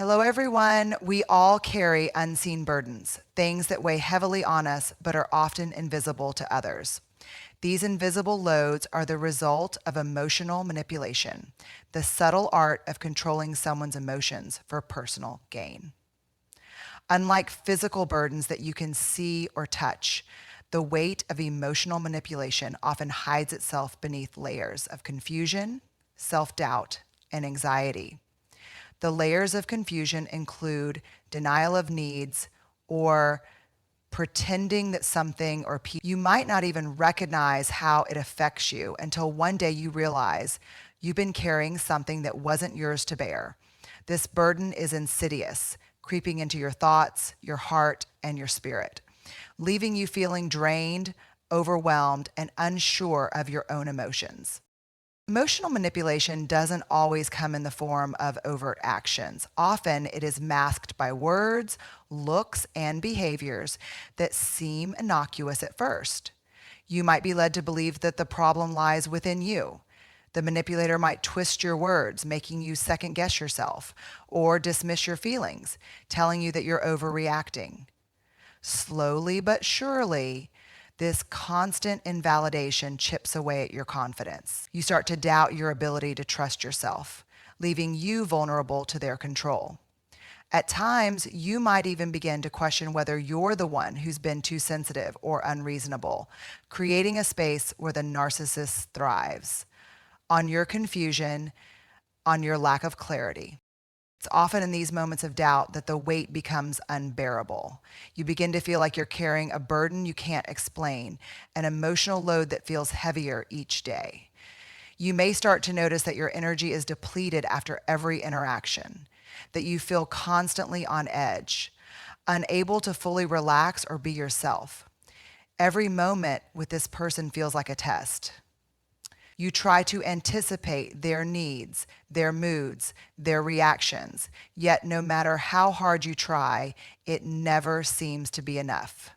Hello, everyone. We all carry unseen burdens, things that weigh heavily on us but are often invisible to others. These invisible loads are the result of emotional manipulation, the subtle art of controlling someone's emotions for personal gain. Unlike physical burdens that you can see or touch, the weight of emotional manipulation often hides itself beneath layers of confusion, self-doubt, and anxiety. The layers of confusion include denial of needs or pretending that something or people, you might not even recognize how it affects you until one day you realize you've been carrying something that wasn't yours to bear. This burden is insidious, creeping into your thoughts, your heart, and your spirit, leaving you feeling drained, overwhelmed, and unsure of your own emotions. Emotional manipulation doesn't always come in the form of overt actions. Often it is masked by words, looks, and behaviors that seem innocuous at first. You might be led to believe that the problem lies within you. The manipulator might twist your words, making you second guess yourself, or dismiss your feelings, telling you that you're overreacting. Slowly but surely, this constant invalidation chips away at your confidence. You start to doubt your ability to trust yourself, leaving you vulnerable to their control. At times, you might even begin to question whether you're the one who's been too sensitive or unreasonable, creating a space where the narcissist thrives on your confusion, on your lack of clarity. It's often in these moments of doubt that the weight becomes unbearable. You begin to feel like you're carrying a burden you can't explain, an emotional load that feels heavier each day. You may start to notice that your energy is depleted after every interaction, that you feel constantly on edge, unable to fully relax or be yourself. Every moment with this person feels like a test. You try to anticipate their needs, their moods, their reactions, yet no matter how hard you try, it never seems to be enough.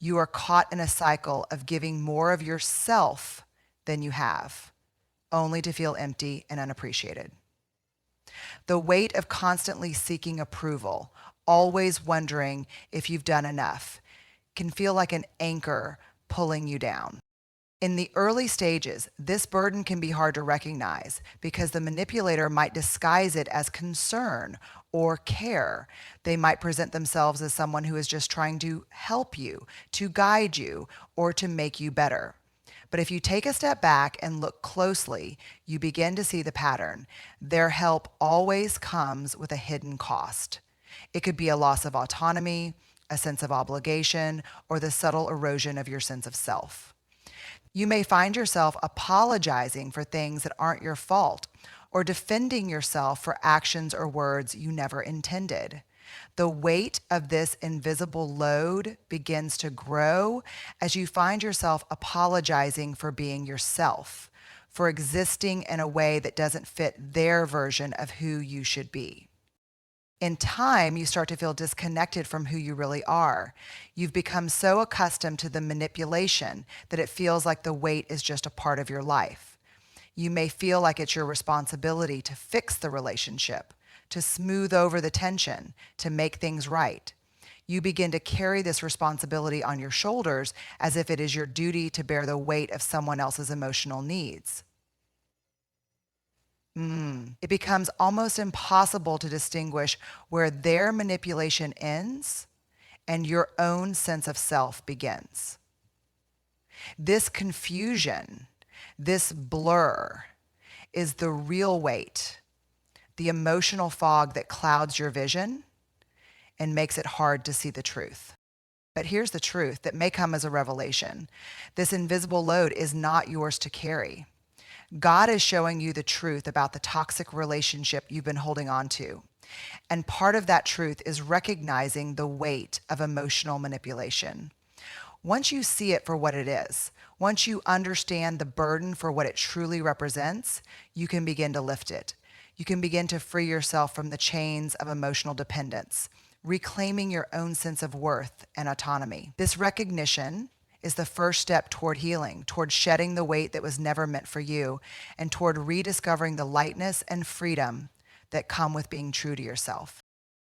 You are caught in a cycle of giving more of yourself than you have, only to feel empty and unappreciated. The weight of constantly seeking approval, always wondering if you've done enough, can feel like an anchor pulling you down. In the early stages, this burden can be hard to recognize because the manipulator might disguise it as concern or care. They might present themselves as someone who is just trying to help you, to guide you, or to make you better. But if you take a step back and look closely, you begin to see the pattern. Their help always comes with a hidden cost. It could be a loss of autonomy, a sense of obligation, or the subtle erosion of your sense of self. You may find yourself apologizing for things that aren't your fault or defending yourself for actions or words you never intended. The weight of this invisible load begins to grow as you find yourself apologizing for being yourself, for existing in a way that doesn't fit their version of who you should be. In time, you start to feel disconnected from who you really are. You've become so accustomed to the manipulation that it feels like the weight is just a part of your life. You may feel like it's your responsibility to fix the relationship, to smooth over the tension, to make things right. You begin to carry this responsibility on your shoulders as if it is your duty to bear the weight of someone else's emotional needs. It becomes almost impossible to distinguish where their manipulation ends and your own sense of self begins. This confusion, this blur, is the real weight, the emotional fog that clouds your vision and makes it hard to see the truth. But here's the truth that may come as a revelation. This invisible load is not yours to carry. God is showing you the truth about the toxic relationship you've been holding on to. And part of that truth is recognizing the weight of emotional manipulation. Once you see it for what it is, once you understand the burden for what it truly represents, you can begin to lift it. You can begin to free yourself from the chains of emotional dependence, reclaiming your own sense of worth and autonomy. This recognition is the first step toward healing, toward shedding the weight that was never meant for you, and toward rediscovering the lightness and freedom that come with being true to yourself.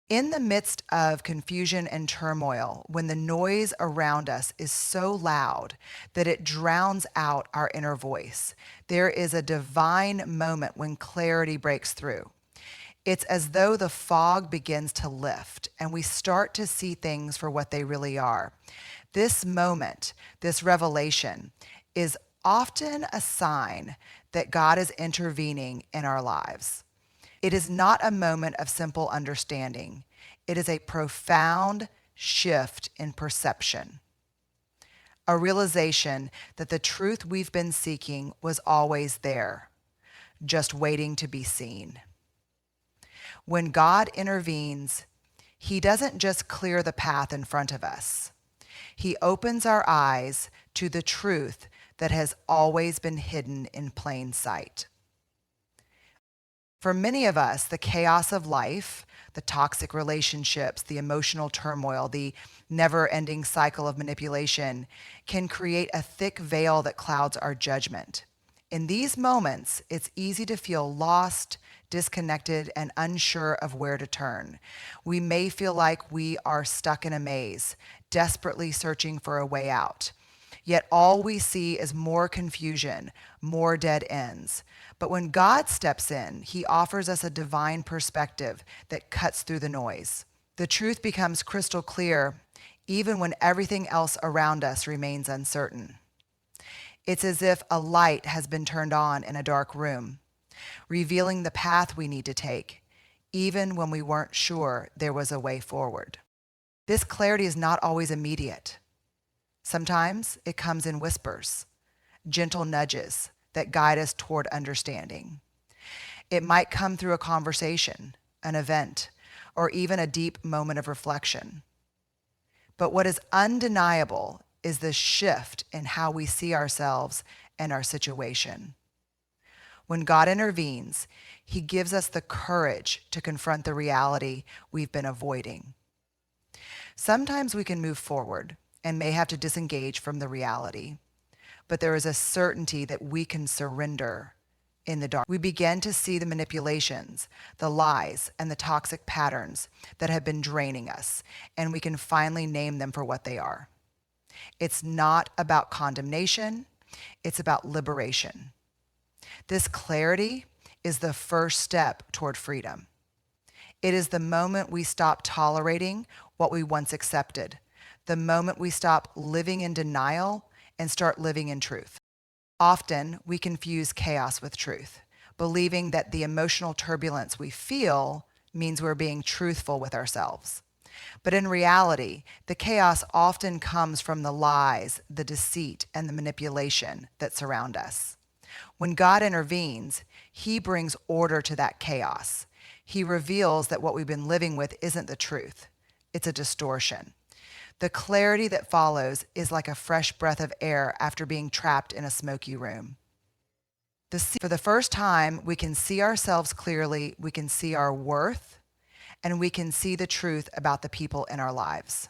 In the midst of confusion and turmoil, when the noise around us is so loud that it drowns out our inner voice, there is a divine moment when clarity breaks through. It's as though the fog begins to lift and we start to see things for what they really are. This moment, this revelation, is often a sign that God is intervening in our lives. It is not a moment of simple understanding. It is a profound shift in perception, a realization that the truth we've been seeking was always there, just waiting to be seen. When God intervenes, He doesn't just clear the path in front of us. He opens our eyes to the truth that has always been hidden in plain sight. For many of us, the chaos of life, the toxic relationships, the emotional turmoil, the never-ending cycle of manipulation can create a thick veil that clouds our judgment. In these moments, it's easy to feel lost, disconnected, and unsure of where to turn. We may feel like we are stuck in a maze, desperately searching for a way out. Yet all we see is more confusion, more dead ends. But when God steps in, He offers us a divine perspective that cuts through the noise. The truth becomes crystal clear, even when everything else around us remains uncertain. It's as if a light has been turned on in a dark room, revealing the path we need to take, even when we weren't sure there was a way forward. This clarity is not always immediate. Sometimes it comes in whispers, gentle nudges that guide us toward understanding. It might come through a conversation, an event, or even a deep moment of reflection. But what is undeniable is the shift in how we see ourselves and our situation. When God intervenes, He gives us the courage to confront the reality we've been avoiding. Sometimes we can move forward and may have to disengage from the reality, but there is a certainty that we can surrender in the dark. We begin to see the manipulations, the lies, and the toxic patterns that have been draining us, and we can finally name them for what they are. It's not about condemnation, it's about liberation. This clarity is the first step toward freedom. It is the moment we stop tolerating what we once accepted, the moment we stop living in denial and start living in truth. Often, we confuse chaos with truth, believing that the emotional turbulence we feel means we're being truthful with ourselves. But in reality, the chaos often comes from the lies, the deceit, and the manipulation that surround us. When God intervenes, He brings order to that chaos. He reveals that what we've been living with isn't the truth. It's a distortion. The clarity that follows is like a fresh breath of air after being trapped in a smoky room. For the first time, we can see ourselves clearly, we can see our worth, and we can see the truth about the people in our lives.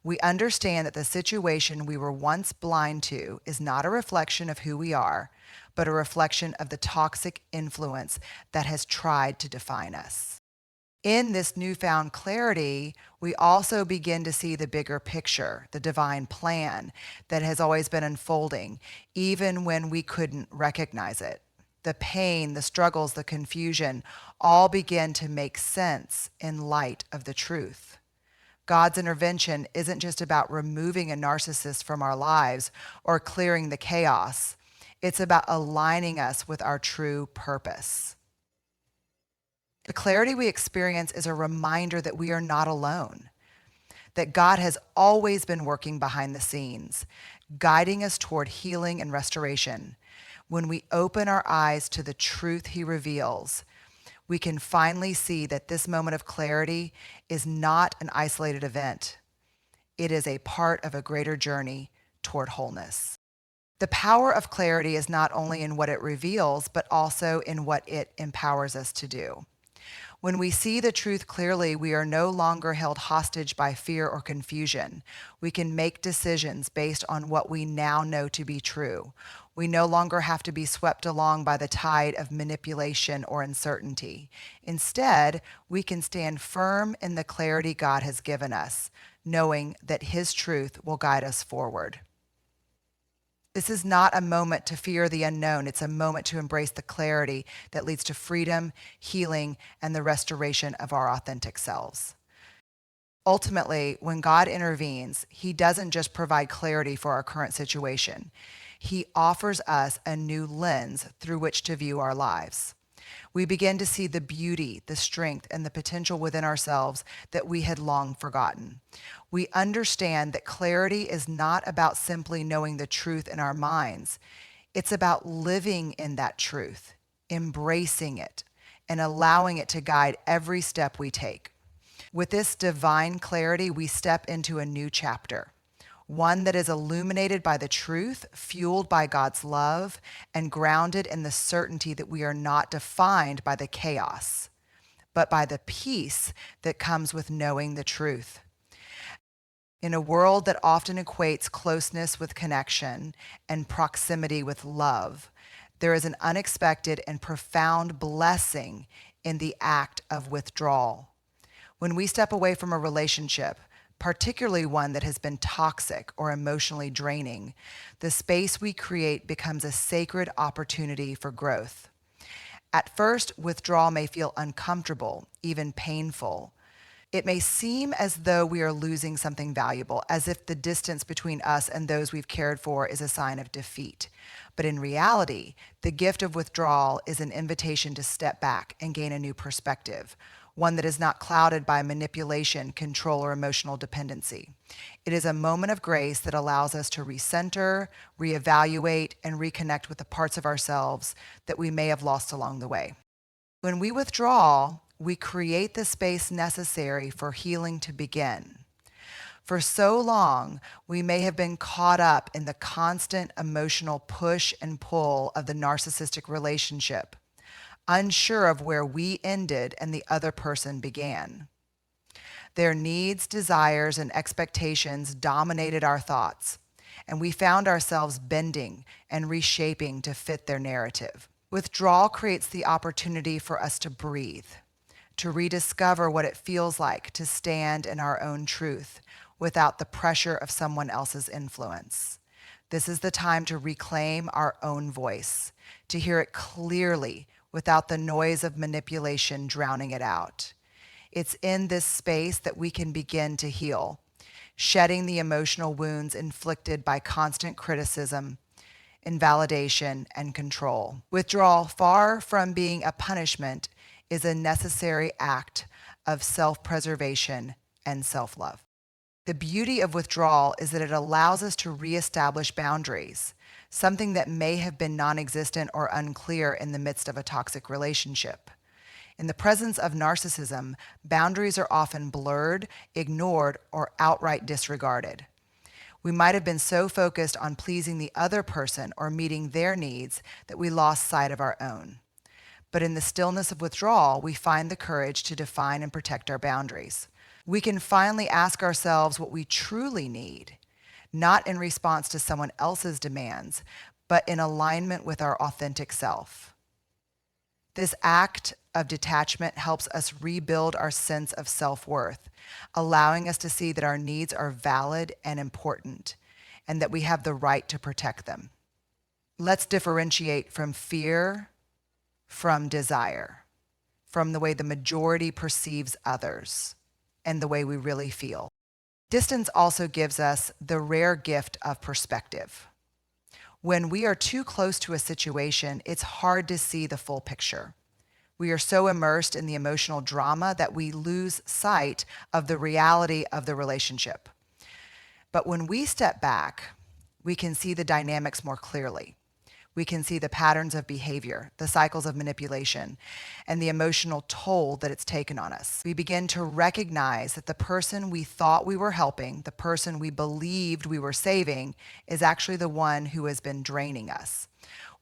We understand that the situation we were once blind to is not a reflection of who we are, but a reflection of the toxic influence that has tried to define us. In this newfound clarity, we also begin to see the bigger picture, the divine plan that has always been unfolding, even when we couldn't recognize it. The pain, the struggles, the confusion all begin to make sense in light of the truth. God's intervention isn't just about removing a narcissist from our lives or clearing the chaos. It's about aligning us with our true purpose. The clarity we experience is a reminder that we are not alone, that God has always been working behind the scenes, guiding us toward healing and restoration. When we open our eyes to the truth He reveals, we can finally see that this moment of clarity is not an isolated event. It is a part of a greater journey toward wholeness. The power of clarity is not only in what it reveals, but also in what it empowers us to do. When we see the truth clearly, we are no longer held hostage by fear or confusion. We can make decisions based on what we now know to be true. We no longer have to be swept along by the tide of manipulation or uncertainty. Instead, we can stand firm in the clarity God has given us, knowing that His truth will guide us forward. This is not a moment to fear the unknown. It's a moment to embrace the clarity that leads to freedom, healing, and the restoration of our authentic selves. Ultimately, when God intervenes, He doesn't just provide clarity for our current situation. He offers us a new lens through which to view our lives. We begin to see the beauty, the strength, and the potential within ourselves that we had long forgotten. We understand that clarity is not about simply knowing the truth in our minds. It's about living in that truth, embracing it, and allowing it to guide every step we take. With this divine clarity, we step into a new chapter, one that is illuminated by the truth, fueled by God's love, and grounded in the certainty that we are not defined by the chaos, but by the peace that comes with knowing the truth. In a world that often equates closeness with connection and proximity with love, there is an unexpected and profound blessing in the act of withdrawal. When we step away from a relationship, particularly one that has been toxic or emotionally draining, the space we create becomes a sacred opportunity for growth. At first, withdrawal may feel uncomfortable, even painful. It may seem as though we are losing something valuable, as if the distance between us and those we've cared for is a sign of defeat. But in reality, the gift of withdrawal is an invitation to step back and gain a new perspective, one that is not clouded by manipulation, control, or emotional dependency. It is a moment of grace that allows us to recenter, reevaluate, and reconnect with the parts of ourselves that we may have lost along the way. When we withdraw, we create the space necessary for healing to begin. For so long, we may have been caught up in the constant emotional push and pull of the narcissistic relationship, unsure of where we ended and the other person began. Their needs, desires, and expectations dominated our thoughts, and we found ourselves bending and reshaping to fit their narrative. Withdrawal creates the opportunity for us to breathe, to rediscover what it feels like to stand in our own truth without the pressure of someone else's influence. This is the time to reclaim our own voice, to hear it clearly without the noise of manipulation drowning it out. It's in this space that we can begin to heal, shedding the emotional wounds inflicted by constant criticism, invalidation, and control. Withdrawal, far from being a punishment, is a necessary act of self-preservation and self-love. The beauty of withdrawal is that it allows us to reestablish boundaries, something that may have been non-existent or unclear in the midst of a toxic relationship. In the presence of narcissism, boundaries are often blurred, ignored, or outright disregarded. We might have been so focused on pleasing the other person or meeting their needs that we lost sight of our own. But in the stillness of withdrawal, we find the courage to define and protect our boundaries. We can finally ask ourselves what we truly need, not in response to someone else's demands, but in alignment with our authentic self. This act of detachment helps us rebuild our sense of self-worth, allowing us to see that our needs are valid and important, and that we have the right to protect them. Let's differentiate from fear, from desire, from the way the majority perceives others, and the way we really feel. Distance also gives us the rare gift of perspective. When we are too close to a situation, it's hard to see the full picture. We are so immersed in the emotional drama that we lose sight of the reality of the relationship. But when we step back, we can see the dynamics more clearly. We can see the patterns of behavior, the cycles of manipulation, and the emotional toll that it's taken on us. We begin to recognize that the person we thought we were helping, the person we believed we were saving, is actually the one who has been draining us.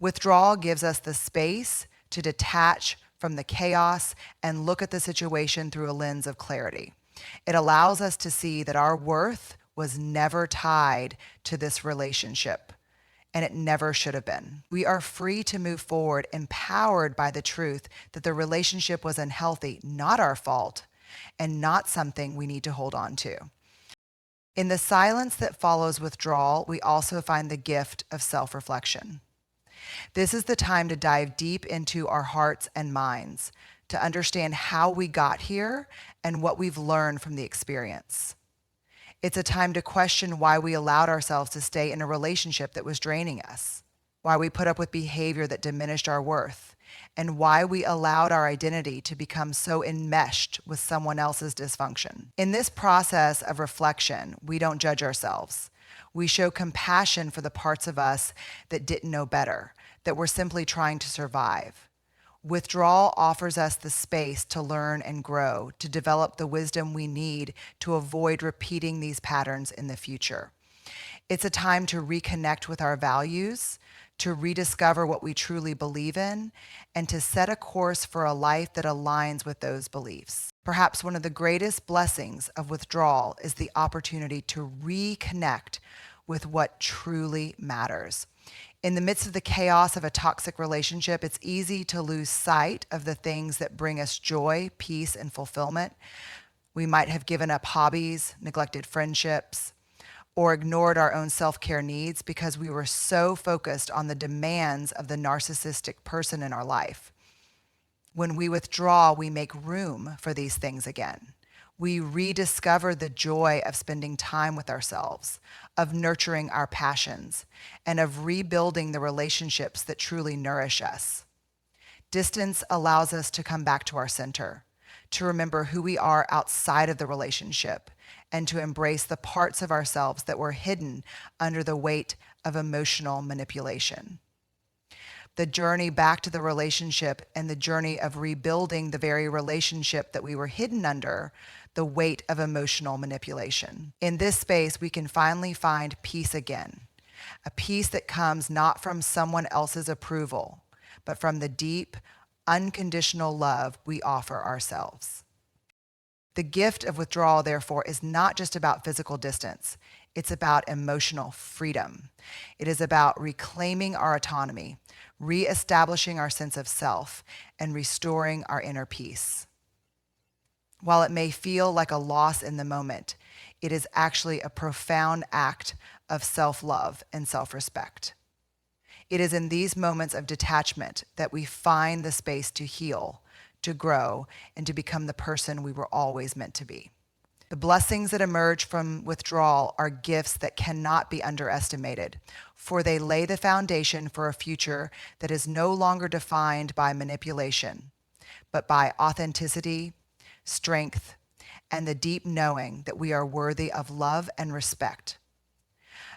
Withdrawal gives us the space to detach from the chaos and look at the situation through a lens of clarity. It allows us to see that our worth was never tied to this relationship, and it never should have been. We are free to move forward, empowered by the truth that the relationship was unhealthy, not our fault, and not something we need to hold on to. In the silence that follows withdrawal, we also find the gift of self-reflection. This is the time to dive deep into our hearts and minds, to understand how we got here and what we've learned from the experience. It's a time to question why we allowed ourselves to stay in a relationship that was draining us, why we put up with behavior that diminished our worth, and why we allowed our identity to become so enmeshed with someone else's dysfunction. In this process of reflection, we don't judge ourselves. We show compassion for the parts of us that didn't know better, that were simply trying to survive. Withdrawal offers us the space to learn and grow, to develop the wisdom we need to avoid repeating these patterns in the future. It's a time to reconnect with our values, to rediscover what we truly believe in, and to set a course for a life that aligns with those beliefs. Perhaps one of the greatest blessings of withdrawal is the opportunity to reconnect with what truly matters. In the midst of the chaos of a toxic relationship, it's easy to lose sight of the things that bring us joy, peace, and fulfillment. We might have given up hobbies, neglected friendships, or ignored our own self-care needs because we were so focused on the demands of the narcissistic person in our life. When we withdraw, we make room for these things again. We rediscover the joy of spending time with ourselves, of nurturing our passions, and of rebuilding the relationships that truly nourish us. Distance allows us to come back to our center, to remember who we are outside of the relationship, and to embrace the parts of ourselves that were hidden under the weight of emotional manipulation. The journey back to the relationship and the journey of rebuilding the very relationship that we were hidden under the weight of emotional manipulation. In this space, we can finally find peace again, a peace that comes not from someone else's approval, but from the deep, unconditional love we offer ourselves. The gift of withdrawal, therefore, is not just about physical distance. It's about emotional freedom. It is about reclaiming our autonomy, reestablishing our sense of self, and restoring our inner peace. While it may feel like a loss in the moment, it is actually a profound act of self-love and self-respect. It is in these moments of detachment that we find the space to heal, to grow, and to become the person we were always meant to be. The blessings that emerge from withdrawal are gifts that cannot be underestimated, for they lay the foundation for a future that is no longer defined by manipulation, but by authenticity, strength, and the deep knowing that we are worthy of love and respect,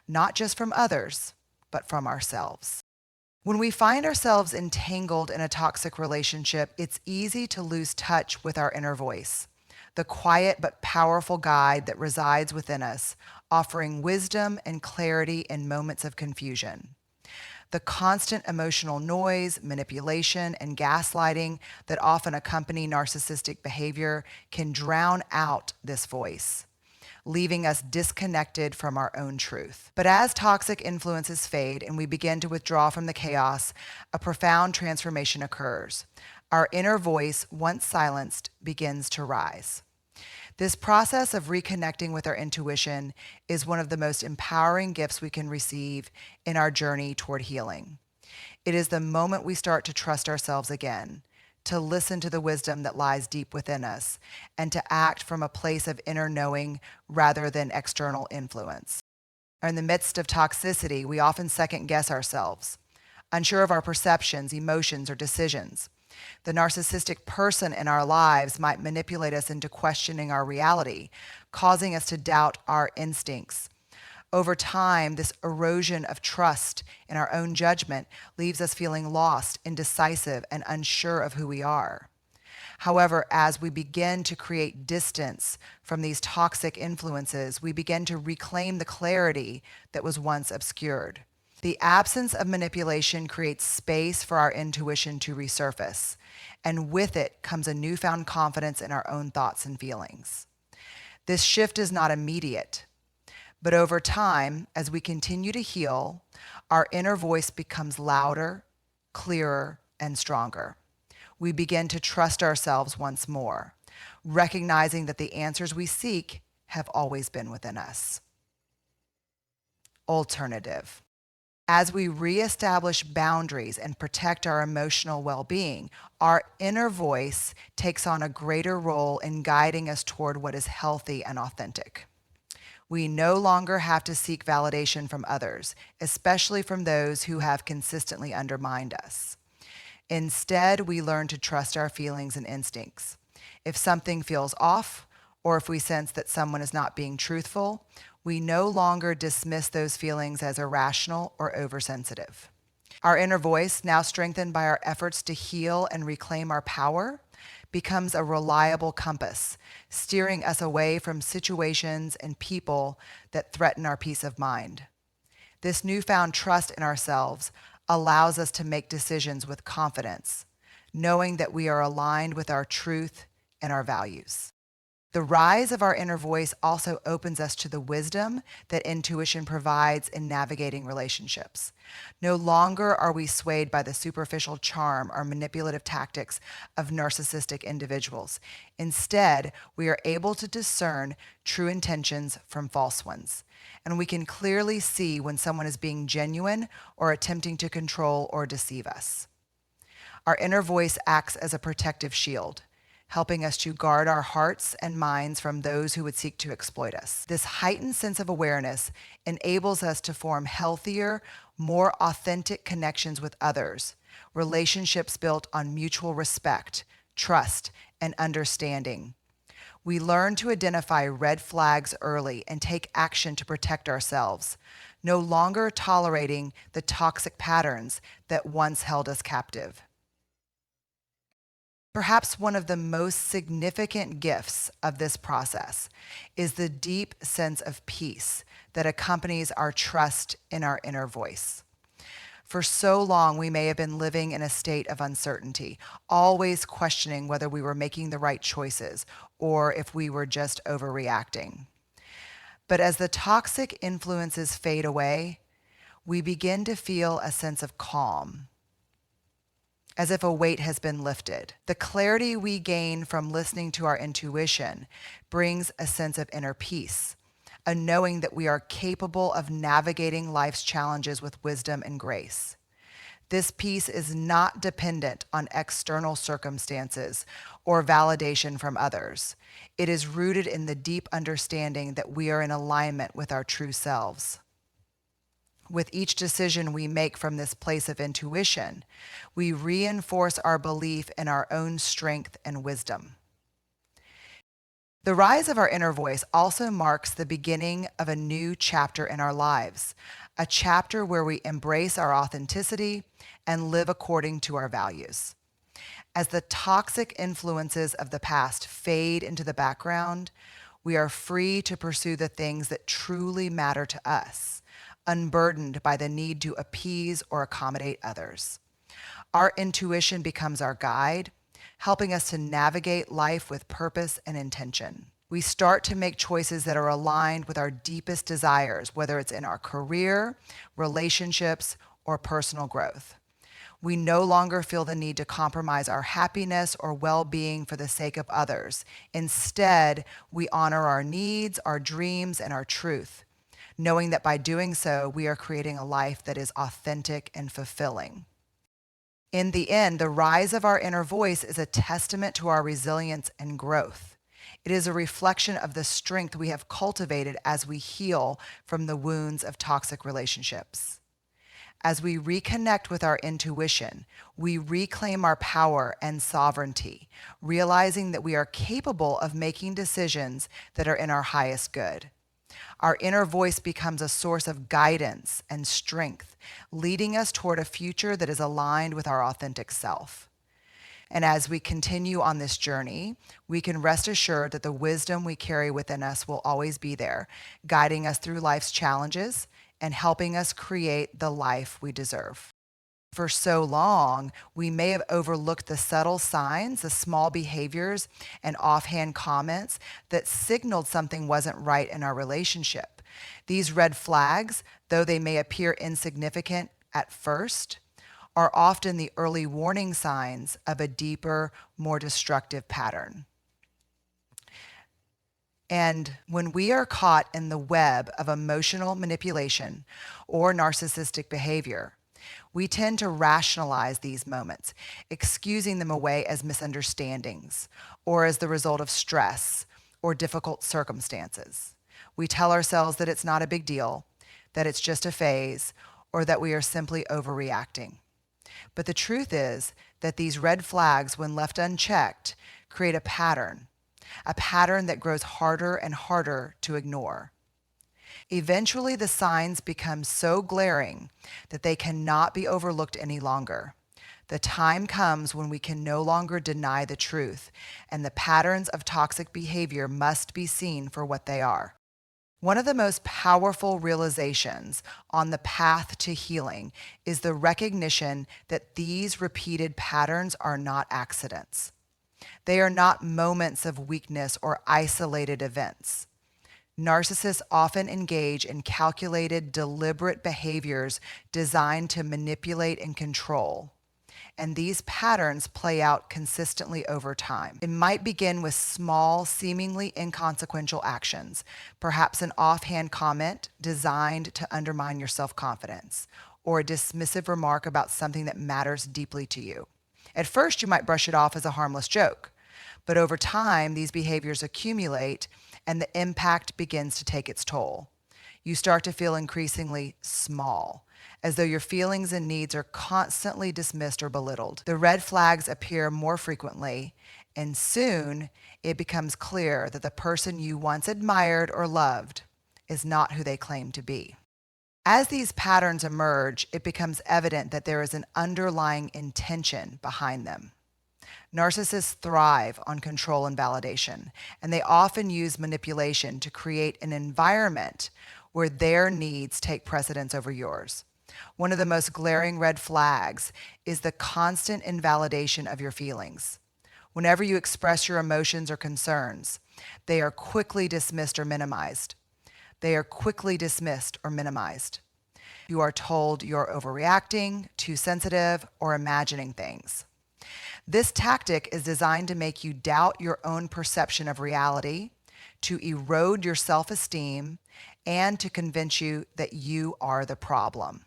not just from others, but from ourselves. When we find ourselves entangled in a toxic relationship, it's easy to lose touch with our inner voice, the quiet but powerful guide that resides within us, offering wisdom and clarity in moments of confusion. The constant emotional noise, manipulation, and gaslighting that often accompany narcissistic behavior can drown out this voice, leaving us disconnected from our own truth. But as toxic influences fade and we begin to withdraw from the chaos, a profound transformation occurs. Our inner voice, once silenced, begins to rise. This process of reconnecting with our intuition is one of the most empowering gifts we can receive in our journey toward healing. It is the moment we start to trust ourselves again, to listen to the wisdom that lies deep within us, and to act from a place of inner knowing rather than external influence. In the midst of toxicity, we often second-guess ourselves, unsure of our perceptions, emotions, or decisions. The narcissistic person in our lives might manipulate us into questioning our reality, causing us to doubt our instincts. Over time, this erosion of trust in our own judgment leaves us feeling lost, indecisive, and unsure of who we are. However, as we begin to create distance from these toxic influences, we begin to reclaim the clarity that was once obscured. The absence of manipulation creates space for our intuition to resurface, and with it comes a newfound confidence in our own thoughts and feelings. This shift is not immediate, but over time, as we continue to heal, our inner voice becomes louder, clearer, and stronger. We begin to trust ourselves once more, recognizing that the answers we seek have always been within us. Alternative. As we reestablish boundaries and protect our emotional well-being, our inner voice takes on a greater role in guiding us toward what is healthy and authentic. We no longer have to seek validation from others, especially from those who have consistently undermined us. Instead, we learn to trust our feelings and instincts. If something feels off, or if we sense that someone is not being truthful, we no longer dismiss those feelings as irrational or oversensitive. Our inner voice, now strengthened by our efforts to heal and reclaim our power, becomes a reliable compass, steering us away from situations and people that threaten our peace of mind. This newfound trust in ourselves allows us to make decisions with confidence, knowing that we are aligned with our truth and our values. The rise of our inner voice also opens us to the wisdom that intuition provides in navigating relationships. No longer are we swayed by the superficial charm or manipulative tactics of narcissistic individuals. Instead, we are able to discern true intentions from false ones, and we can clearly see when someone is being genuine or attempting to control or deceive us. Our inner voice acts as a protective shield, helping us to guard our hearts and minds from those who would seek to exploit us. This heightened sense of awareness enables us to form healthier, more authentic connections with others, relationships built on mutual respect, trust, and understanding. We learn to identify red flags early and take action to protect ourselves, no longer tolerating the toxic patterns that once held us captive. Perhaps one of the most significant gifts of this process is the deep sense of peace that accompanies our trust in our inner voice. For so long, we may have been living in a state of uncertainty, always questioning whether we were making the right choices or if we were just overreacting. But as the toxic influences fade away, we begin to feel a sense of calm, as if a weight has been lifted. The clarity we gain from listening to our intuition brings a sense of inner peace, a knowing that we are capable of navigating life's challenges with wisdom and grace. This peace is not dependent on external circumstances or validation from others. It is rooted in the deep understanding that we are in alignment with our true selves. With each decision we make from this place of intuition, we reinforce our belief in our own strength and wisdom. The rise of our inner voice also marks the beginning of a new chapter in our lives, a chapter where we embrace our authenticity and live according to our values. As the toxic influences of the past fade into the background, we are free to pursue the things that truly matter to us, unburdened by the need to appease or accommodate others. Our intuition becomes our guide, helping us to navigate life with purpose and intention. We start to make choices that are aligned with our deepest desires, whether it's in our career, relationships, or personal growth. We no longer feel the need to compromise our happiness or well-being for the sake of others. Instead, we honor our needs, our dreams, and our truth, knowing that by doing so, we are creating a life that is authentic and fulfilling. In the end, the rise of our inner voice is a testament to our resilience and growth. It is a reflection of the strength we have cultivated as we heal from the wounds of toxic relationships. As we reconnect with our intuition, we reclaim our power and sovereignty, realizing that we are capable of making decisions that are in our highest good. Our inner voice becomes a source of guidance and strength, leading us toward a future that is aligned with our authentic self. And as we continue on this journey, we can rest assured that the wisdom we carry within us will always be there, guiding us through life's challenges and helping us create the life we deserve. For so long, we may have overlooked the subtle signs, the small behaviors, and offhand comments that signaled something wasn't right in our relationship. These red flags, though they may appear insignificant at first, are often the early warning signs of a deeper, more destructive pattern. And when we are caught in the web of emotional manipulation or narcissistic behavior, we tend to rationalize these moments, excusing them away as misunderstandings or as the result of stress or difficult circumstances. We tell ourselves that it's not a big deal, that it's just a phase, or that we are simply overreacting. But the truth is that these red flags, when left unchecked, create a pattern that grows harder and harder to ignore. Eventually, the signs become so glaring that they cannot be overlooked any longer. The time comes when we can no longer deny the truth, and the patterns of toxic behavior must be seen for what they are. One of the most powerful realizations on the path to healing is the recognition that these repeated patterns are not accidents. They are not moments of weakness or isolated events. Narcissists often engage in calculated, deliberate behaviors designed to manipulate and control. And these patterns play out consistently over time. It might begin with small, seemingly inconsequential actions, perhaps an offhand comment designed to undermine your self-confidence, or a dismissive remark about something that matters deeply to you. At first, you might brush it off as a harmless joke, but over time, these behaviors accumulate and the impact begins to take its toll. You start to feel increasingly small, as though your feelings and needs are constantly dismissed or belittled. The red flags appear more frequently, and soon it becomes clear that the person you once admired or loved is not who they claim to be. As these patterns emerge, it becomes evident that there is an underlying intention behind them. Narcissists thrive on control and validation, and they often use manipulation to create an environment where their needs take precedence over yours. One of the most glaring red flags is the constant invalidation of your feelings. Whenever you express your emotions or concerns, they are quickly dismissed or minimized. You are told you're overreacting, too sensitive, or imagining things. This tactic is designed to make you doubt your own perception of reality, to erode your self-esteem, and to convince you that you are the problem.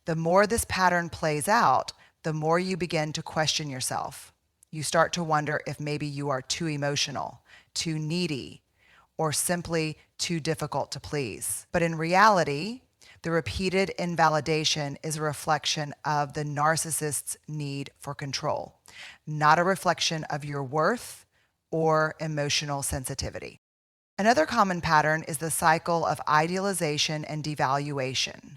The more this pattern plays out, the more you begin to question yourself. You start to wonder if maybe you are too emotional, too needy, or simply too difficult to please. But in reality, the repeated invalidation is a reflection of the narcissist's need for control, not a reflection of your worth or emotional sensitivity. Another common pattern is the cycle of idealization and devaluation.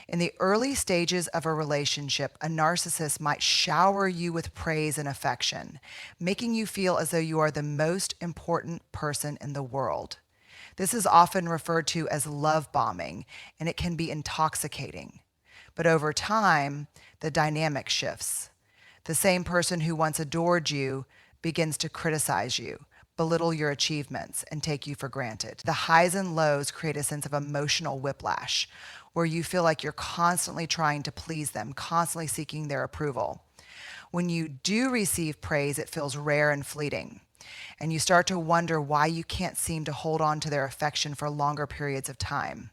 In the early stages of a relationship, a narcissist might shower you with praise and affection, making you feel as though you are the most important person in the world. This is often referred to as love bombing, and it can be intoxicating. But over time, the dynamic shifts. The same person who once adored you begins to criticize you, belittle your achievements, and take you for granted. The highs and lows create a sense of emotional whiplash, where you feel like you're constantly trying to please them, constantly seeking their approval. When you do receive praise, it feels rare and fleeting. And you start to wonder why you can't seem to hold on to their affection for longer periods of time.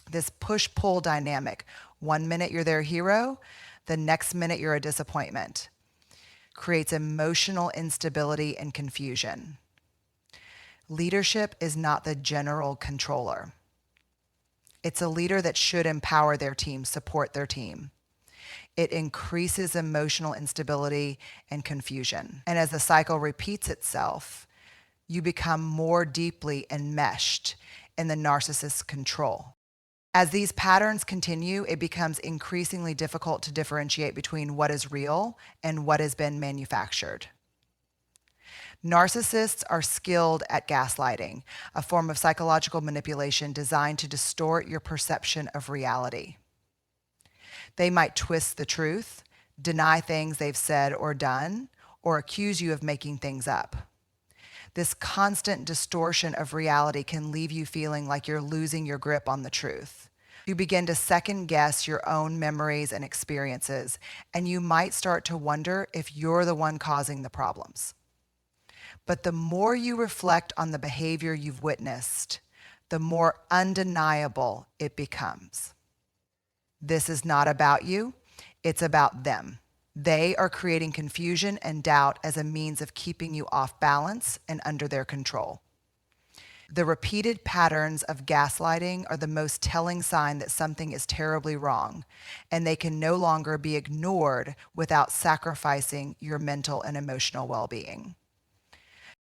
This push-pull dynamic, one minute you're their hero, the next minute you're a disappointment, creates emotional instability and confusion. Leadership is not the general controller. It's a leader that should empower their team, support their team. It increases emotional instability and confusion. And as the cycle repeats itself, you become more deeply enmeshed in the narcissist's control. As these patterns continue, it becomes increasingly difficult to differentiate between what is real and what has been manufactured. Narcissists are skilled at gaslighting, a form of psychological manipulation designed to distort your perception of reality. They might twist the truth, deny things they've said or done, or accuse you of making things up. This constant distortion of reality can leave you feeling like you're losing your grip on the truth. You begin to second guess your own memories and experiences, and you might start to wonder if you're the one causing the problems. But the more you reflect on the behavior you've witnessed, the more undeniable it becomes. This is not about you, it's about them. They are creating confusion and doubt as a means of keeping you off balance and under their control. The repeated patterns of gaslighting are the most telling sign that something is terribly wrong, and they can no longer be ignored without sacrificing your mental and emotional well-being.